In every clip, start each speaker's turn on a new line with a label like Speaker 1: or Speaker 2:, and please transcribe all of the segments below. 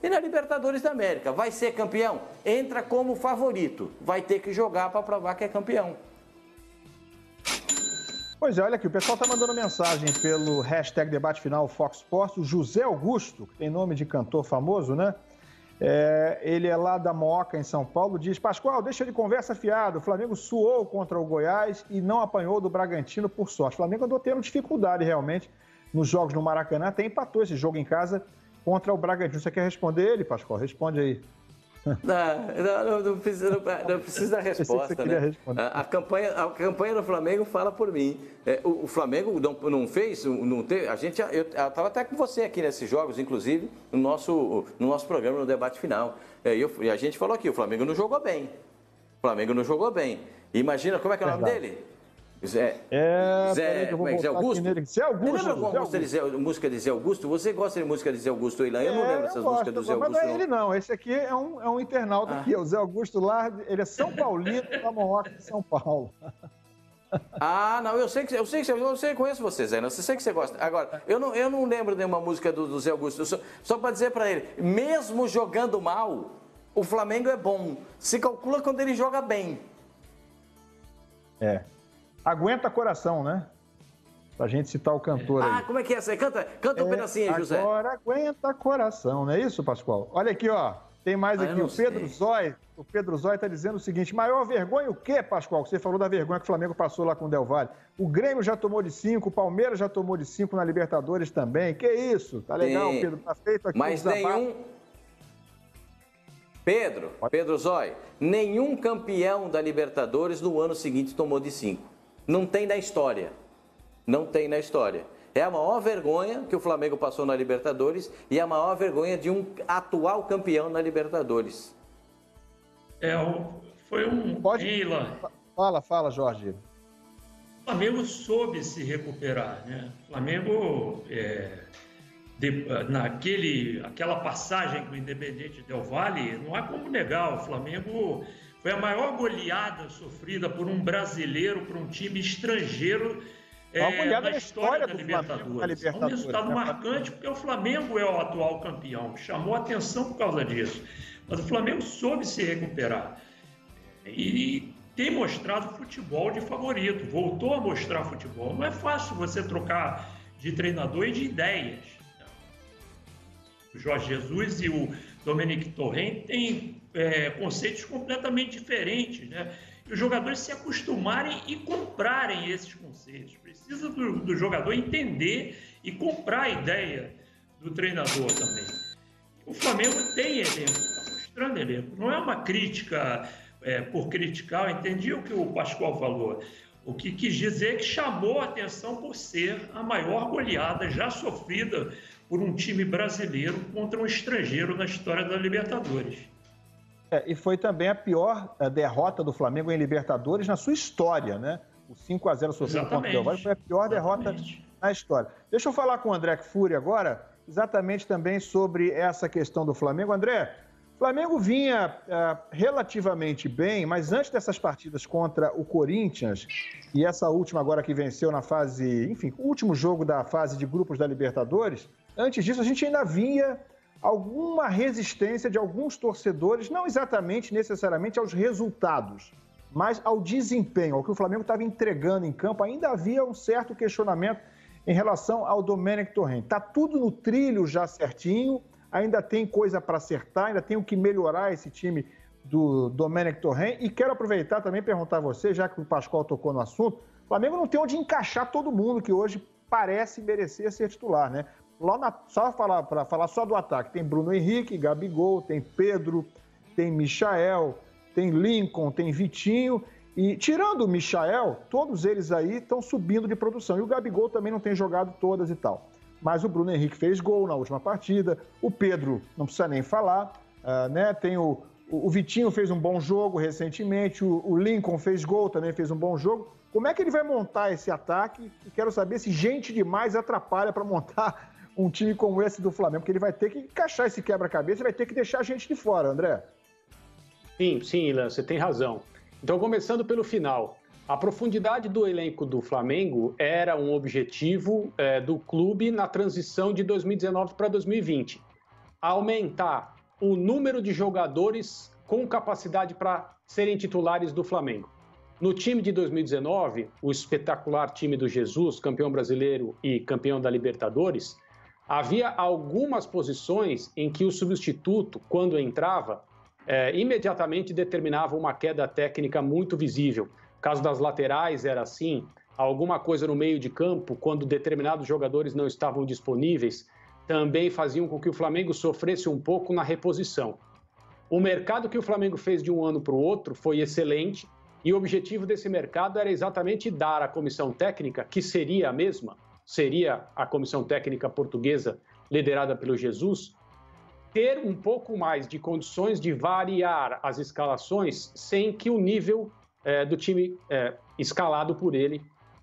Speaker 1: E na Libertadores da América, vai ser campeão? Entra como favorito, vai ter que jogar para provar que é campeão.
Speaker 2: Pois é, olha aqui, o pessoal está mandando mensagem pelo hashtag Debate Final Fox Sports. O José Augusto, que tem nome de cantor famoso, né? Ele é lá da Moca, em São Paulo, diz: Pascoal, deixa de conversa fiada, o Flamengo suou contra o Goiás e não apanhou do Bragantino por sorte. O Flamengo andou tendo dificuldade realmente nos jogos no Maracanã, até empatou esse jogo em casa contra o Bragantino. Você quer responder ele, Pascoal? Responde aí.
Speaker 1: Não precisa da resposta, né? A campanha do Flamengo fala por mim. O Flamengo não fez, não teve, eu estava até com você aqui nesses jogos, inclusive, no nosso programa, no Debate Final. E a gente falou aqui, o Flamengo não jogou bem. O Flamengo não jogou bem. Imagina, como é que é o nome dele? Zé Augusto?
Speaker 2: Zé Augusto.
Speaker 1: Lembra alguma música de Zé Augusto? Você gosta de música de Zé Augusto, Ilan? Eu não lembro dessas músicas do Zé Augusto.
Speaker 2: Mas não é ele, não. Esse aqui é um internauta aqui. O Zé Augusto lá, ele é São Paulino, da Moca de São Paulo.
Speaker 1: Não, eu conheço você, Zé. Eu sei que você gosta. Agora, eu não lembro de nenhuma música do Zé Augusto. Só para dizer para ele, mesmo jogando mal, o Flamengo é bom. Se calcula quando ele joga bem.
Speaker 2: Aguenta coração, né? Pra gente citar o cantor aí.
Speaker 1: Como é que é essa? Canta um pedacinho aí, José.
Speaker 2: Agora aguenta coração, não é isso, Pascoal? Olha aqui, ó. Tem mais aqui. O Pedro Zói tá dizendo o seguinte: maior vergonha o quê, Pascoal? Você falou da vergonha que o Flamengo passou lá com o Del Valle. O Grêmio já tomou de 5, o Palmeiras já tomou de 5 na Libertadores também. Que isso? Tá legal, Pedro. Tá feito aqui.
Speaker 1: Mas nenhum... Pedro Zói, nenhum campeão da Libertadores no ano seguinte tomou de 5. Não tem na história. Não tem na história. É a maior vergonha que o Flamengo passou na Libertadores e a maior vergonha de um atual campeão na Libertadores.
Speaker 3: Foi um...
Speaker 2: Fala, Jorge.
Speaker 3: O Flamengo soube se recuperar, né? O Flamengo, aquela passagem com o Independente Del Valle, não há como negar. O Flamengo foi a maior goleada sofrida por um brasileiro, por um time estrangeiro na história da Libertadores. É um resultado marcante, porque o Flamengo é o atual campeão. Chamou a atenção por causa disso. Mas o Flamengo soube se recuperar. E tem mostrado futebol de favorito. Voltou a mostrar futebol. Não é fácil você trocar de treinador e de ideias. O Jorge Jesus e o Dominique Torrent têm conceitos completamente diferentes, né? E os jogadores se acostumarem e comprarem esses conceitos. Precisa do jogador entender e comprar a ideia do treinador também. O Flamengo tem elenco, está mostrando elenco. Não é uma crítica por criticar. Eu entendi o que o Pascoal falou. O que quis dizer é que chamou a atenção por ser a maior goleada já sofrida por um time brasileiro contra um estrangeiro na história da Libertadores.
Speaker 2: E foi também a pior derrota do Flamengo em Libertadores na sua história, né? O 5-0 sofrido contra o Del Valle foi a pior derrota na história. Deixa eu falar com o André Kfouri agora, exatamente também sobre essa questão do Flamengo. André, o Flamengo vinha relativamente bem, mas antes dessas partidas contra o Corinthians e essa última agora que venceu na fase, enfim, o último jogo da fase de grupos da Libertadores, antes disso a gente ainda via alguma resistência de alguns torcedores, não exatamente, necessariamente aos resultados, mas ao desempenho, ao que o Flamengo estava entregando em campo. Ainda havia um certo questionamento em relação ao Domenico Torrent. Está tudo no trilho já certinho, ainda tem coisa para acertar, ainda tem o que melhorar esse time do Domenico Torrent. E quero aproveitar também e perguntar a você, já que o Pascoal tocou no assunto, o Flamengo não tem onde encaixar todo mundo que hoje parece merecer ser titular, né? Para falar só do ataque, tem Bruno Henrique, Gabigol, tem Pedro, tem Michael, tem Lincoln, tem Vitinho. E tirando o Michael, todos eles aí estão subindo de produção. E o Gabigol também não tem jogado todas e tal. Mas o Bruno Henrique fez gol na última partida, o Pedro não precisa nem falar, né? Tem o Vitinho fez um bom jogo recentemente, o Lincoln fez gol, também fez um bom jogo. Como é que ele vai montar esse ataque? E quero saber se gente demais atrapalha para montar um time como esse do Flamengo, porque ele vai ter que encaixar esse quebra-cabeça e vai ter que deixar a gente de fora, André.
Speaker 4: Sim, Ilan, você tem razão. Então, começando pelo final, a profundidade do elenco do Flamengo era um objetivo do clube na transição de 2019 para 2020. aumentar o número de jogadores com capacidade para serem titulares do Flamengo. No time de 2019, o espetacular time do Jesus, campeão brasileiro e campeão da Libertadores, havia algumas posições em que o substituto, quando entrava, imediatamente determinava uma queda técnica muito visível. No caso das laterais era assim, alguma coisa no meio de campo, quando determinados jogadores não estavam disponíveis, também faziam com que o Flamengo sofresse um pouco na reposição. O mercado que o Flamengo fez de um ano para o outro foi excelente e o objetivo desse mercado era exatamente dar à comissão técnica, que seria a mesma, seria a comissão técnica portuguesa liderada pelo Jesus, ter um pouco mais de condições de variar as escalações sem que o nível do time escalado por ele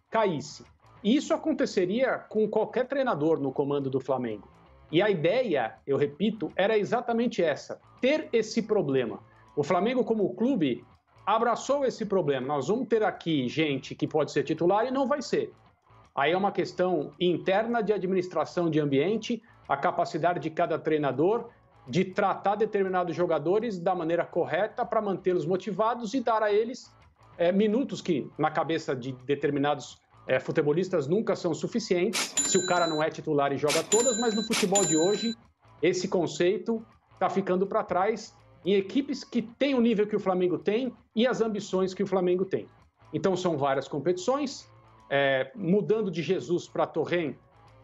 Speaker 4: caísse. Isso aconteceria com qualquer treinador no comando do Flamengo. E a ideia, eu repito, era exatamente essa, ter esse problema. O Flamengo, como clube, abraçou esse problema. Nós vamos ter aqui gente que pode ser titular e não vai ser. Aí é uma questão interna de administração de ambiente, a capacidade de cada treinador de tratar determinados jogadores da maneira correta para mantê-los motivados e dar a eles minutos que, na cabeça de determinados futebolistas, nunca são suficientes se o cara não é titular e joga todas, mas no futebol de hoje, esse conceito está ficando para trás em equipes que têm o nível que o Flamengo tem e as ambições que o Flamengo tem. Então, são várias competições. Mudando de Jesus para Torren,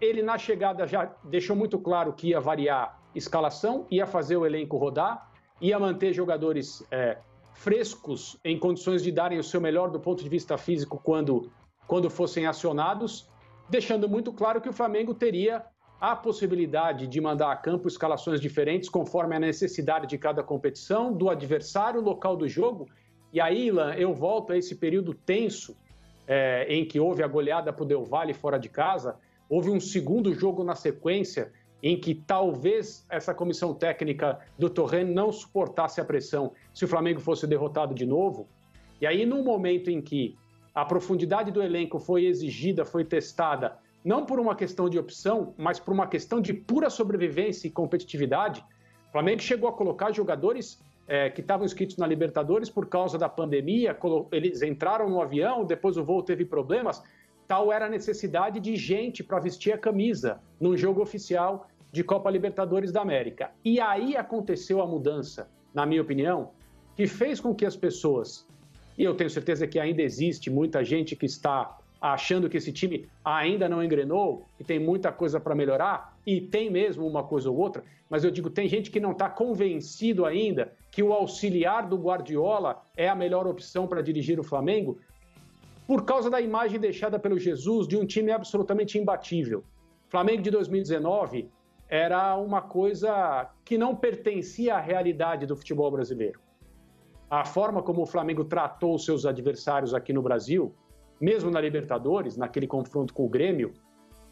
Speaker 4: ele na chegada já deixou muito claro que ia variar escalação, ia fazer o elenco rodar, ia manter jogadores frescos em condições de darem o seu melhor do ponto de vista físico quando fossem acionados, deixando muito claro que o Flamengo teria a possibilidade de mandar a campo escalações diferentes conforme a necessidade de cada competição, do adversário, local do jogo. E aí, Ilan, eu volto a esse período tenso em que houve a goleada para o Del Valle fora de casa, houve um segundo jogo na sequência em que talvez essa comissão técnica do Torren não suportasse a pressão se o Flamengo fosse derrotado de novo. E aí, num momento em que a profundidade do elenco foi exigida, foi testada, não por uma questão de opção, mas por uma questão de pura sobrevivência e competitividade, o Flamengo chegou a colocar jogadores que estavam inscritos na Libertadores por causa da pandemia, eles entraram no avião, depois o voo teve problemas, tal era a necessidade de gente para vestir a camisa num jogo oficial de Copa Libertadores da América. E aí aconteceu a mudança, na minha opinião, que fez com que as pessoas, e eu tenho certeza que ainda existe muita gente que está achando que esse time ainda não engrenou, que tem muita coisa para melhorar, e tem mesmo uma coisa ou outra, mas eu digo, tem gente que não está convencido ainda que o auxiliar do Guardiola é a melhor opção para dirigir o Flamengo, por causa da imagem deixada pelo Jesus de um time absolutamente imbatível. O Flamengo de 2019 era uma coisa que não pertencia à realidade do futebol brasileiro. A forma como o Flamengo tratou os seus adversários aqui no Brasil, mesmo na Libertadores, naquele confronto com o Grêmio,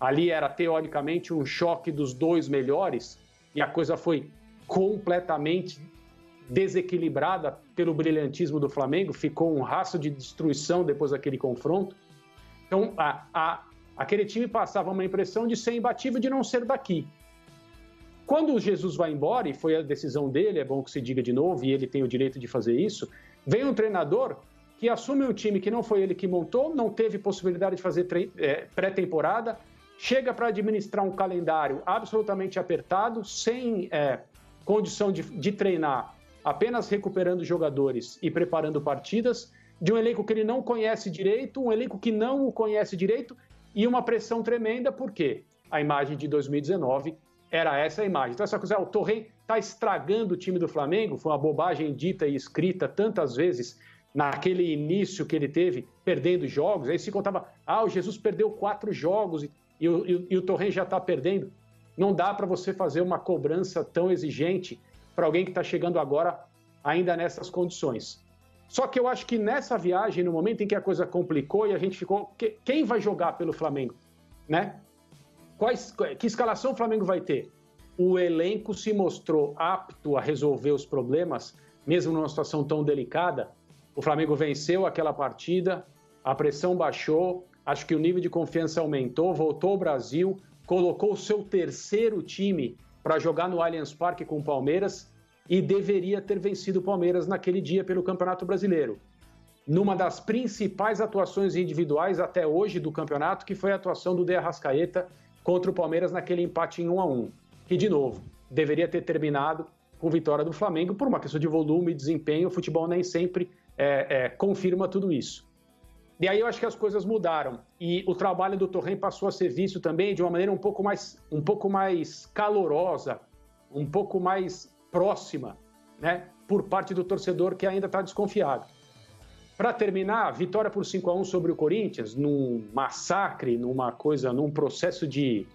Speaker 4: ali era teoricamente um choque dos dois melhores e a coisa foi completamente desequilibrada pelo brilhantismo do Flamengo, ficou um rastro de destruição depois daquele confronto. Então, aquele time passava uma impressão de ser imbatível, de não ser daqui. Quando o Jesus vai embora, e foi a decisão dele, é bom que se diga de novo, e ele tem o direito de fazer isso, vem um treinador que assume um time que não foi ele que montou, não teve possibilidade de fazer pré-temporada, chega para administrar um calendário absolutamente apertado, sem condição de treinar, apenas recuperando jogadores e preparando partidas, de um elenco que ele não conhece direito, um elenco que não o conhece direito, e uma pressão tremenda, porque a imagem de 2019 era essa imagem. Então, essa coisa, o Torren está estragando o time do Flamengo, foi uma bobagem dita e escrita tantas vezes naquele início que ele teve, perdendo jogos, aí se contava, o Jesus perdeu 4 jogos e o Torren já está perdendo. Não dá para você fazer uma cobrança tão exigente para alguém que está chegando agora ainda nessas condições. Só que eu acho que nessa viagem, no momento em que a coisa complicou e a gente ficou... Quem vai jogar pelo Flamengo? Né? Que escalação o Flamengo vai ter? O elenco se mostrou apto a resolver os problemas, mesmo numa situação tão delicada. O Flamengo venceu aquela partida, a pressão baixou, acho que o nível de confiança aumentou, voltou ao Brasil, colocou o seu terceiro time para jogar no Allianz Parque com o Palmeiras e deveria ter vencido o Palmeiras naquele dia pelo Campeonato Brasileiro. Numa das principais atuações individuais até hoje do campeonato, que foi a atuação do De Arrascaeta contra o Palmeiras naquele empate em 1-1. Que, de novo, deveria ter terminado com vitória do Flamengo por uma questão de volume e desempenho. O futebol nem sempre confirma tudo isso. E aí eu acho que as coisas mudaram. E o trabalho do Torren passou a ser visto também de uma maneira um pouco mais calorosa, um pouco mais próxima, né, por parte do torcedor que ainda está desconfiado. Para terminar, vitória por 5-1 sobre o Corinthians, num massacre, num processo de